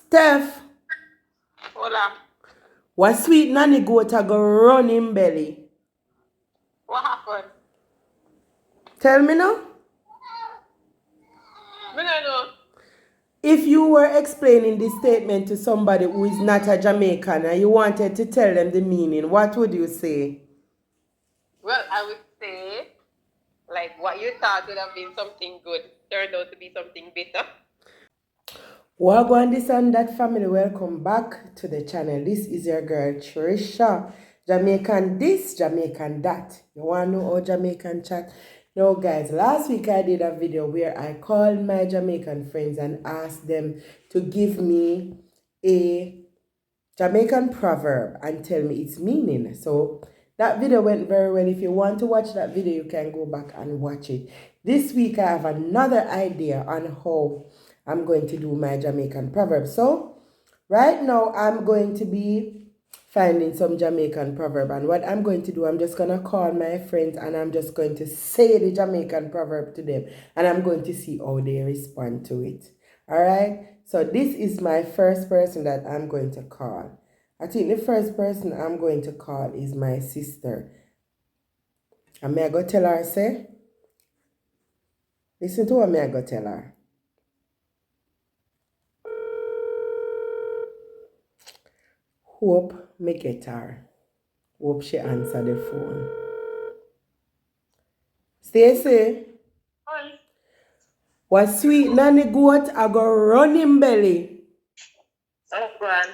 Steph, Hola. what sweet nanny goat a go run in belly? What happened? Tell me now. Me don't know. If you were explaining this statement to somebody who is not a Jamaican and you wanted to tell them the meaning, what would you say? Well, I would say, like, what you thought would have been something good turned out to be something bitter. Wagwan this and that family, welcome back to the channel. This is your girl Trisha. Jamaican this, Jamaican that. You want to know how Jamaican chat? No guys, last week I did a video where I called my Jamaican friends and asked them to give me a Jamaican proverb and tell me its meaning. So that video went very well. If you want to watch that video, you can go back and watch it. This week I have another idea on how I'm going to do my Jamaican proverb. So right now I'm going to be finding some Jamaican proverb, and what I'm going to do, I'm just going to call my friends and I'm just going to say the Jamaican proverb to them, and I'm going to see how they respond to it. All right, so this is my first person that I'm going to call. I think the first person I'm going to call is my sister. And may I go tell her, say? Listen to what may I go tell her. Hope me get her. Hope she answer the phone. Stacey, Hi. what sweet nanny goat a go run in belly? Oh, grand.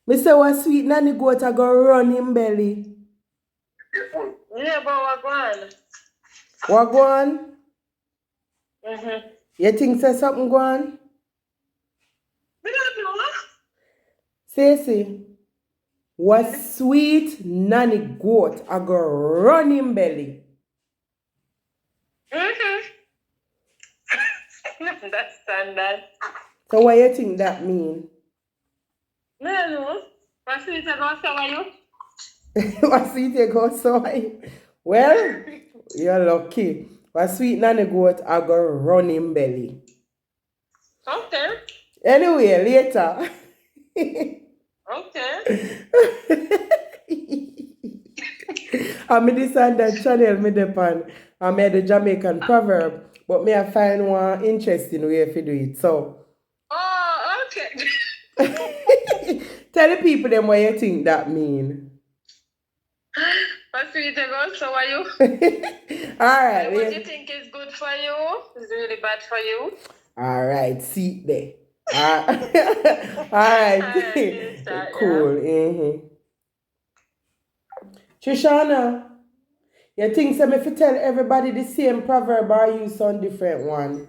Me say what sweet nanny goat a go run in belly? Yeah, but what grand? What go on? Mm-hmm. You think say something go on? Me don't know. Stacey, what sweet nanny goat a go run in belly? Mm-hmm. Understand that. So what you think that mean? Me don't know. What sweet about some of you? What sweet you go soy? Well, you're lucky. What sweet nanny goat a go run in belly? Okay. Anyway, later. Okay. I made this on that channel, me depend. I made the Jamaican proverb, but me I find one interesting way to do it. So Oh, okay. tell the people them what you think that mean. What sweet about some of you? Alright. What do you think is good for you is really bad for you? Alright, see there. Alright. Cool. Trishana, you think so if you tell everybody the same proverb or use some different one?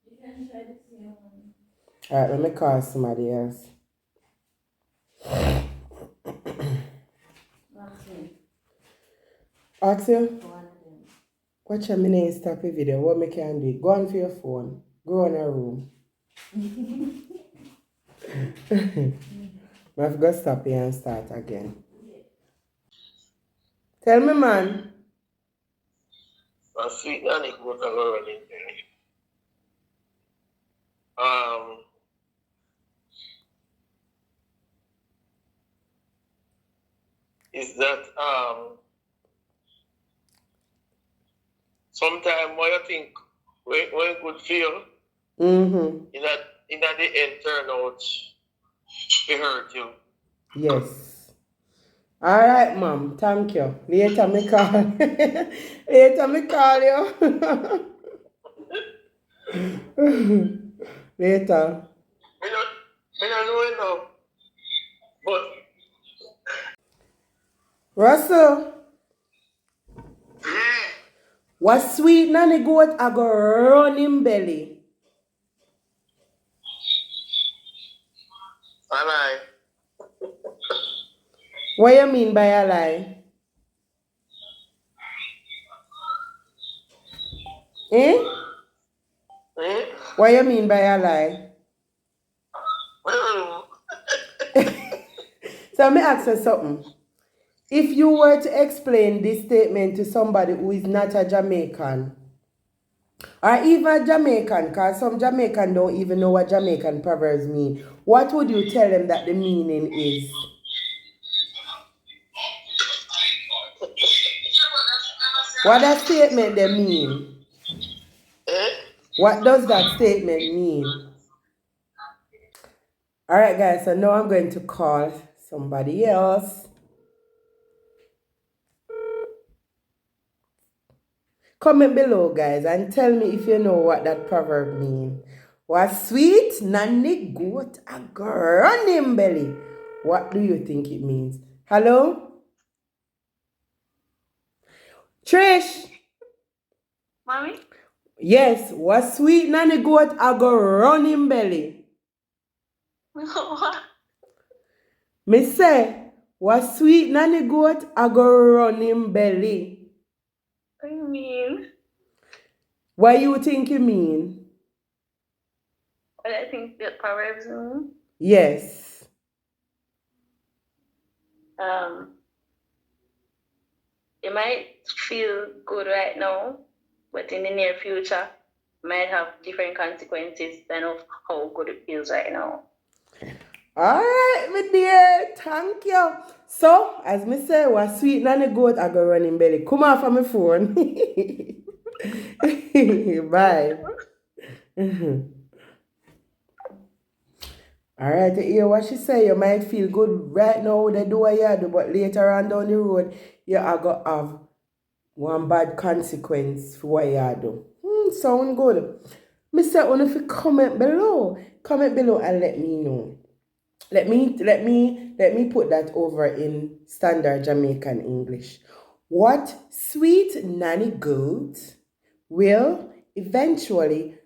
You can try the same one. Alright, let me call somebody else. Ask you? Watch a minute stop a video. What me can do? Go on for your phone. Go on a room. I've got to stop here and start again. Tell me, man. A sweet nanny goat a go running belly. Is that sometimes what you think when good feel Mm-hmm. in the end turn out to hurt you. Yes. All right, mom. Thank you. Later me call. Later me call you. Later. Me don't know it now. But Russell, what sweet nanny goat a go run in belly? I lie. What you mean by a lie? Eh? What you mean by a lie? I don't know. So let me ask you something. If you were to explain this statement to somebody who is not a Jamaican, Or even Jamaican, because some Jamaican don't even know what Jamaican proverbs mean. What would you tell them that the meaning is? What that statement they mean? What does that statement mean? Alright guys, so now I'm going to call somebody else. Comment below guys and tell me if you know what that proverb means. What sweet nanny goat a running belly? What do you think it means? Hello? Trish? Mommy? Yes, what sweet nanny goat a running belly? What? Me say, what sweet nanny goat a running belly? What do you mean? What you think you mean? What I think the Proverbs mean? Yes. It might feel good right now, but in the near future, might have different consequences than of how good it feels right now. Alright, my dear, thank you. So, as me say, what sweet nanny goat I go running belly. Come off of my phone. Bye. Alright, you hear what she say? You might feel good right now, they do what you do, but later on down the road, you are going to have one bad consequence for what you do. Sound good. Me say, if you comment below and let me know. Let me put that over in standard Jamaican English. What sweet nanny goat will eventually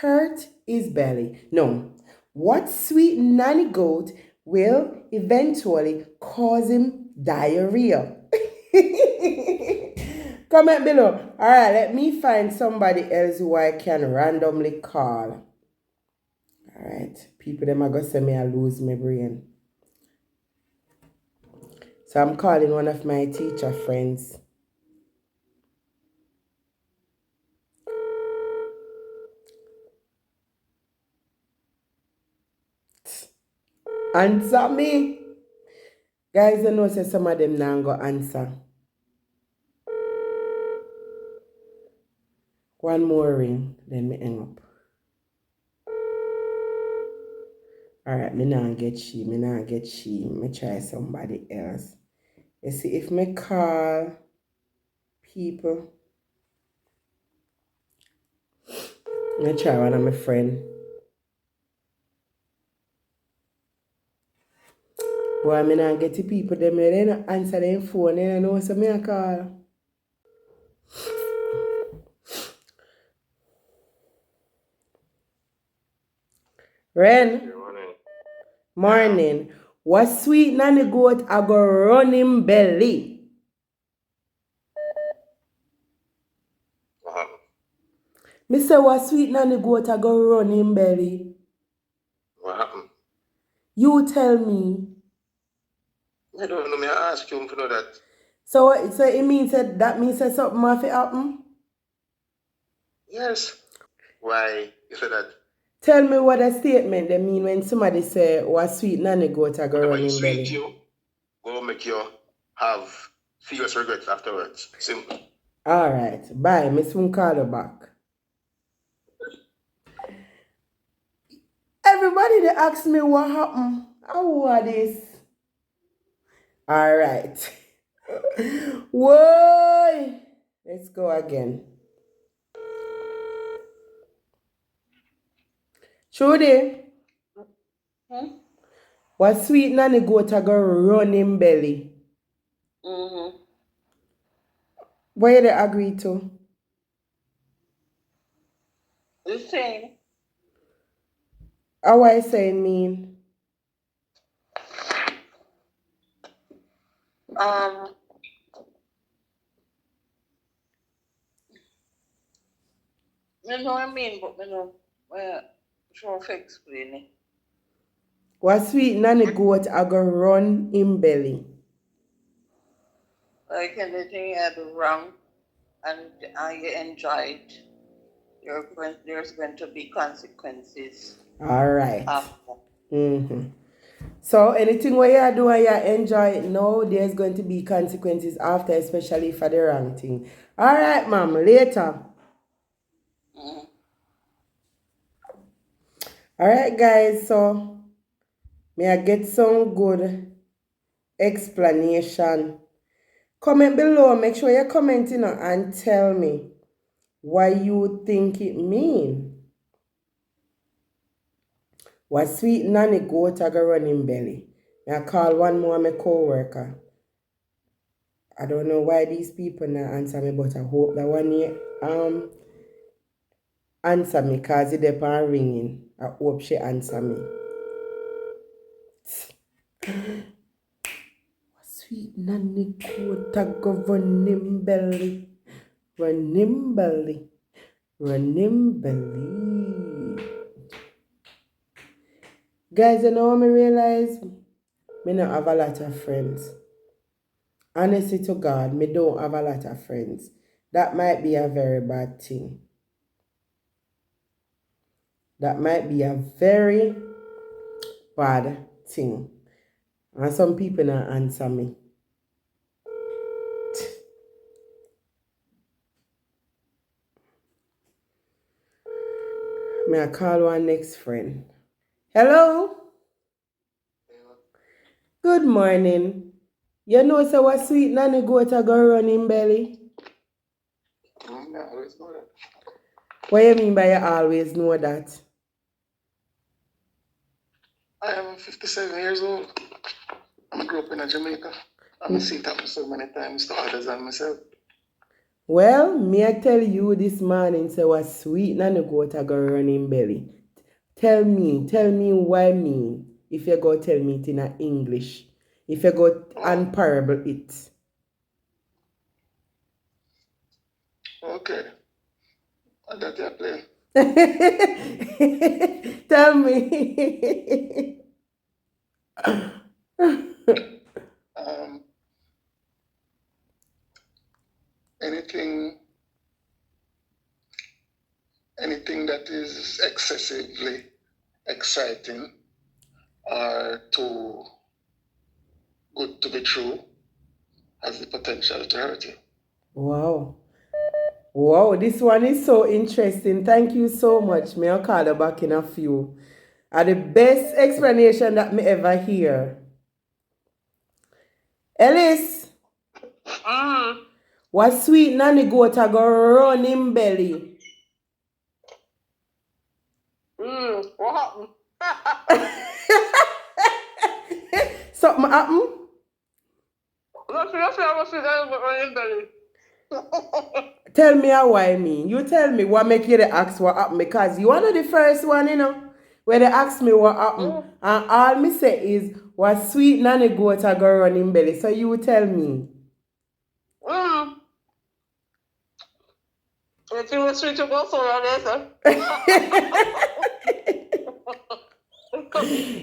hurt his belly? No. What sweet nanny goat will eventually cause him diarrhea? Comment below. Alright, let me find somebody else who I can randomly call. Alright, people them are gonna say me I lose my brain. So I'm calling one of my teacher friends. Answer me. Guys, you know say some of them now go answer. One more ring, then me hang up. Alright, me not get she. Me try somebody else. You see, if me call people, me try one of my friend. Boy, me not get the people, them they don't answer their phone, they don't know so me a call. Ren, morning. What sweet nanny goat a go run him belly? What happened? Me say what sweet nanny goat a go run him belly? What happened? You tell me. I don't know. Me I ask you to know that. So it means that means that something have to happen? Yes. Why you say that? Tell me what a statement they mean when somebody say what sweet nanny goat a go Whatever run you him sweet belly. you, will make you have serious regrets afterwards. Simple. Alright, bye. Me soon call you back. Everybody they ask me what happened. How was this? Alright. Whoa! Let's go again. Trudy, what sweet nanny goat a go run him belly? What you they agree to? The same. How I saying mean? You know what I mean, but you know, well, sure to explain it. What sweet nanny goat a go run him belly? Like anything you do wrong and you enjoy it, there's going to be consequences All right. after. So anything where you do and you enjoy it now, there's going to be consequences after, especially for the wrong thing. All right, ma'am. Later. Mhm. All right, guys. So may I get some good explanation? Comment below. Make sure you comment, and tell me what you think it mean. What sweet nanny goat a go run in belly? I call one more of my co-worker. I don't know why these people not answer me, but I hope that one year answer me because it depend ringing. I hope she answer me. Sweet nanny goat a go run in belly. Run in belly. Run in belly. Guys, you know what I realize? Me not have a lot of friends. Honestly to God, me don't have a lot of friends. That might be a very bad thing. That might be a very bad thing. And some people not answer me. May I call one next friend? Hello? Good morning. You know so what sweet nanny goat a go run in belly? I always know that. What you mean by you always know that? I am 57 years old. I grew up in Jamaica. I see it happen so many times to others and myself. Well, me I tell you this morning say what sweet nanny goat a go run in belly. Tell me why me if you go tell me it in English. If you go unparable it. Okay. I got your plane. Tell me. Anything that is excessively exciting or too good to be true has the potential to hurt you. Wow. Wow, this one is so interesting. Thank you so much. May I call you back in a few. The best explanation that me ever hear. Ellis, what sweet nanny goat a go run in belly? What happened? Something happen? Tell me how I mean. You tell me what make you the ask what happened because you are the first one, where they ask me what happened. And all me say is what sweet nanny goat a go run in belly. So you tell me.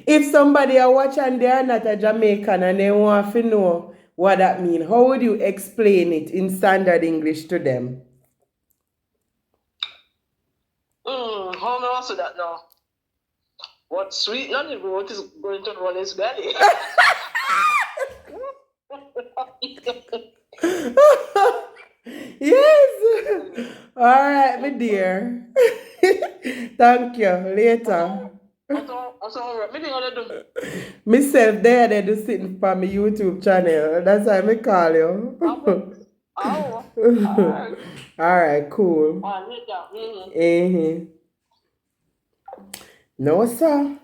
If somebody are watching and they are not a Jamaican and they want to know what that mean, how would you explain it in standard English to them? How do I answer that now? What sweet nanny goat is going to run his belly? Yes. All right, my dear. Thank you. Later. Myself there, they do sitting for my YouTube channel. That's why I call you. Oh. All right, cool. No, sir.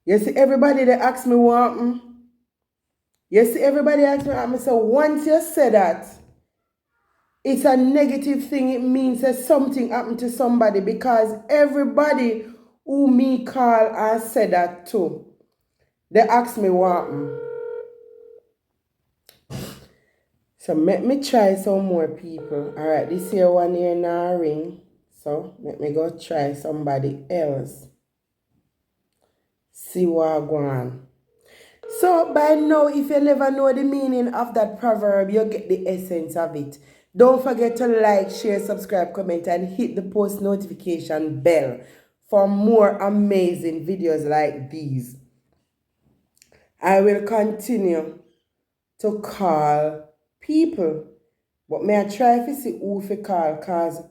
You see, everybody that ask me what happened. You see, everybody ask me what happened. So once you say that, it's a negative thing. It means that something happened to somebody because everybody who me call and say that to, they ask me what happened. So let me try some more people. All right, this here one here now ring. So let me go try somebody else. See what go on. So by now, if you never know the meaning of that proverb, you get the essence of it. Don't forget to like, share, subscribe, comment, and hit the post notification bell for more amazing videos like these. I will continue to call people, but may I try to see who to call, cause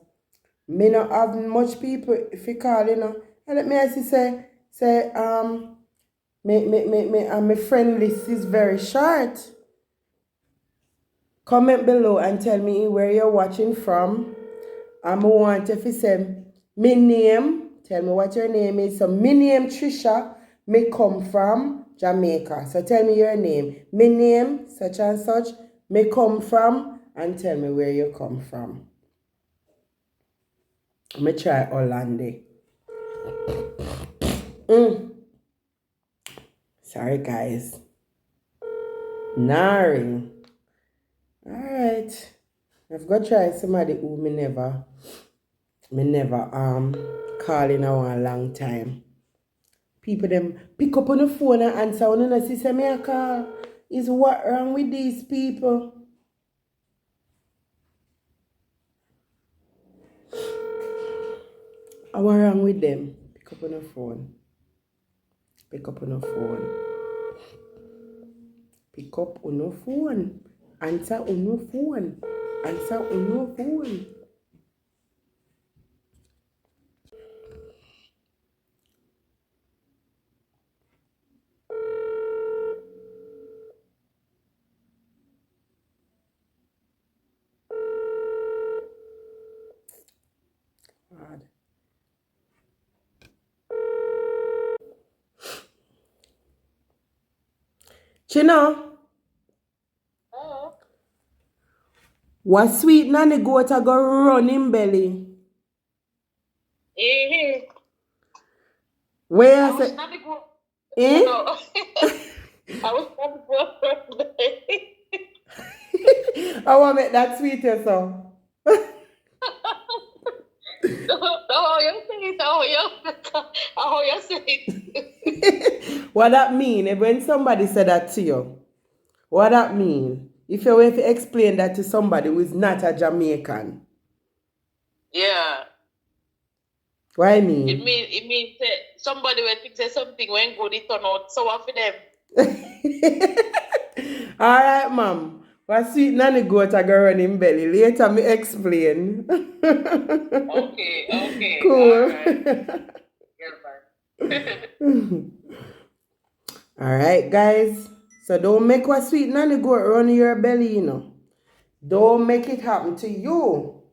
me not have much people if you call, you know. And let me ask you my friend list is very short. Comment below and tell me where you're watching from. I want if you say my name, tell me what your name is. So my name Trisha, me come from Jamaica. So tell me your name. My name, such and such, me come from, and tell me where you come from. Me try Orlando. Sorry guys. Nari. Alright. I've got to try somebody who me never call in a long time. People them pick up on the phone and answer when you see say me a call. Is what wrong with these people? What wrong with them? Pick up on the phone. Pick up on the phone. Pick up on the phone. Answer on the phone. Answer on the phone. God. Chino, what sweet nanny goat a go run in belly? Where I say? Eh? I was not good. I want to make that sweeter so. Oh, you say it. Oh, you say it. What that mean? If when somebody said that to you, what that mean? If you were to explain that to somebody who is not a Jamaican, Yeah. what I mean? It means that somebody will think say something when good it turn out sour for them. All right, ma'am. What sweet nanny goat a go run in belly? Later me explain. Okay. Cool. All right. All right, guys. So don't make what sweet nanny goat run in your belly, you know. Don't make it happen to you.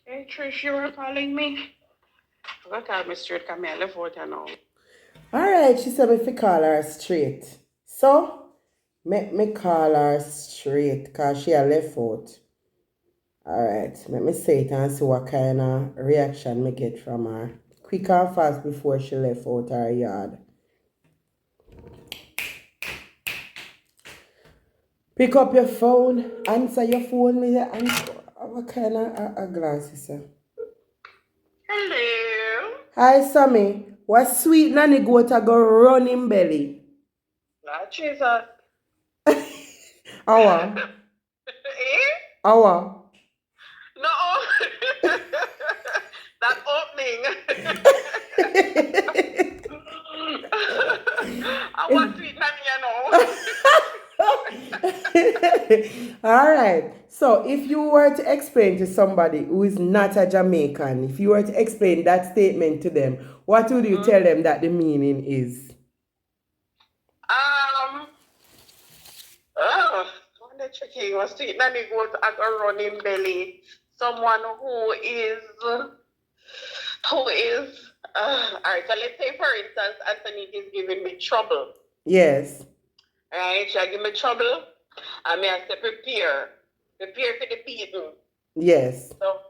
Hey, Trish, you were calling me? I forgot to tell me straight, come here, left out now. All right, she said if I call her straight. So, make me call her straight because she a left out. All right, let me say it and see what kind of reaction me get from her. Quick and fast before she left out her yard. Pick up your phone, answer your phone with your answer. What kind of a glasses, sir? Hello. Hi, Sammy. What sweet nanny goat a go run in belly? Lord Jesus. Our. Our. No. That opening. I want sweet nanny, All right. So, if you were to explain to somebody who is not a Jamaican, if you were to explain that statement to them, what would you tell them that the meaning is? The tricky was sweet nanny goat at a running belly. Someone who is all right, so let's say for instance Anthony is giving me trouble. Yes. Right, she give me trouble. I may have to prepare for the beating. Yes. So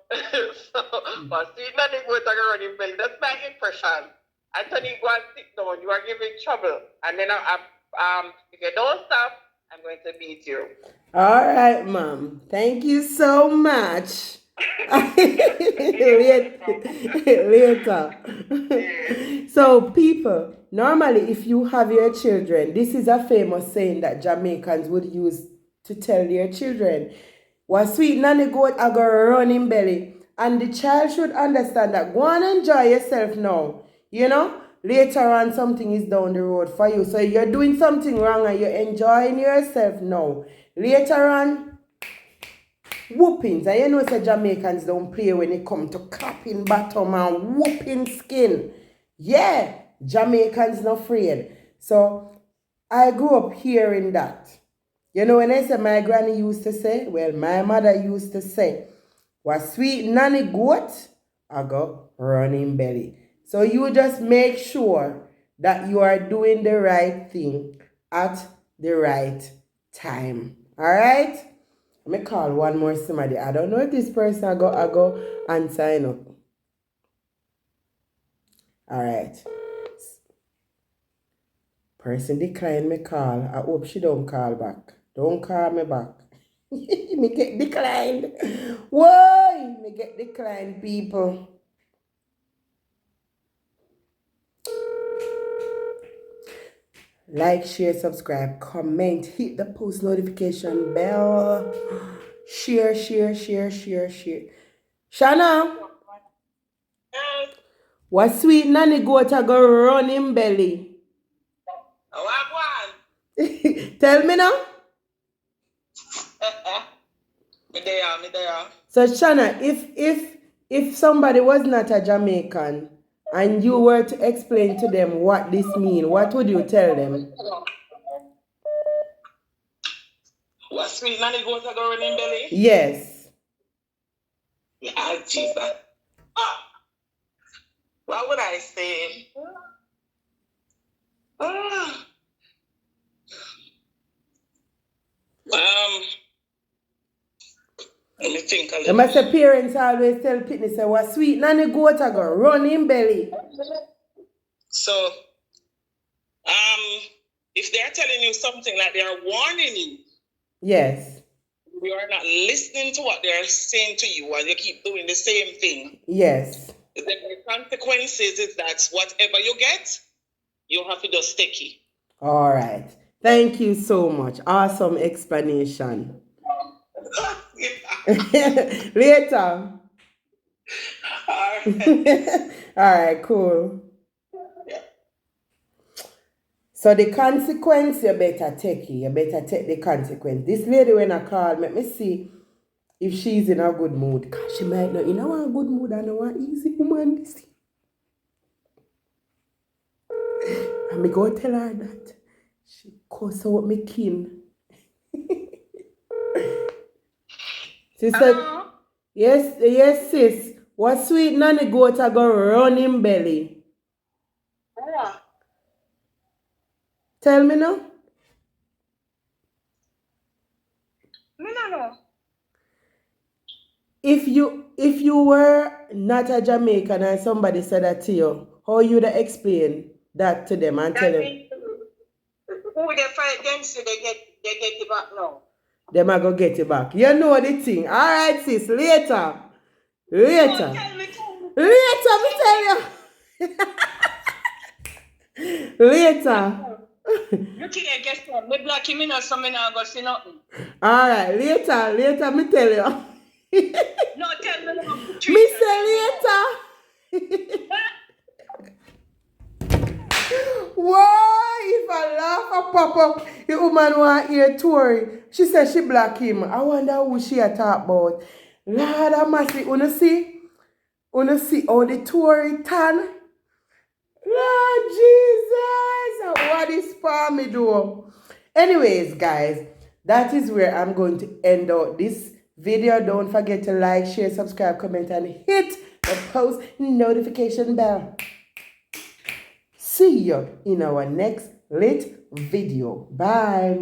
but sweet nanny goat at a running belly. That's my impression. Anthony, go and sit down. You are giving trouble, and then if you don't stop, I'm going to beat you. All right, Mom. Thank you so much. Later. So, people, normally, if you have your children, this is a famous saying that Jamaicans would use to tell their children. What sweet nanny goat I go run in belly. And the child should understand that go and enjoy yourself now. You know? Later on, something is down the road for you. So you're doing something wrong and you're enjoying yourself now. Later on, whoopings. And you know, say Jamaicans don't play when it come to clapping bottom and whooping skin. Yeah, Jamaicans not afraid. So I grew up hearing that. You know, when I say my granny used to say, well, my mother used to say, what sweet nanny goat, I go running belly. So you just make sure that you are doing the right thing at the right time. All right? Let me call one more somebody. I don't know if this person I go and sign up. All right. Person decline me call. I hope she don't call back. Don't call me back. Me get declined. Why? Me get declined, people. Like, share, subscribe, comment, hit the post notification bell. Share. Shana, what sweet nanny goat I go run in belly? Tell me now. Me there. So Shana, if somebody was not a Jamaican and you were to explain to them what this means, what would you tell them? What sweet nanny goat are going in belly? Yes. Yeah, Jesus. What would I say? Let me think a little. I say parents always tell Pitney, say, what sweet nanny goat I go run in belly. So, if they're telling you something like they're warning you, Yes. you are not listening to what they're saying to you and you keep doing the same thing. Yes. The consequences is that whatever you get, you have to just take it. All right. Thank you so much. Awesome explanation. Later. All right, cool. So the consequence, you better take it. You better take the consequence. This lady when I call, let me see if she's in a good mood. Because she might not in a good mood and a easy woman. This. And me go tell her that. She cuss out me kin. She said, yes, sis. What sweet nanny goat I go run in belly? Yeah. Tell me now. Me no know. If you were not a Jamaican and somebody said that to you, how you would explain that to them and tell them? Who they fight them so they get it back now. Them are going to get it back. You know the thing. All right, sis. Later. Later, me tell you. Later. You can't guess what? Me black him in or something and go see nothing. All right, later, me tell you. No, tell me no. Me say later. Why? If I laugh, I pop up. The woman want to hear Tory. She said she black him. I wonder who she a talk about. Lord Almighty, you see how the Tory tan? Lord Jesus, what is for me do? Anyways, guys, that is where I'm going to end out this video. Don't forget to like, share, subscribe, comment, and hit the post notification bell. See you in our next lit video. Bye.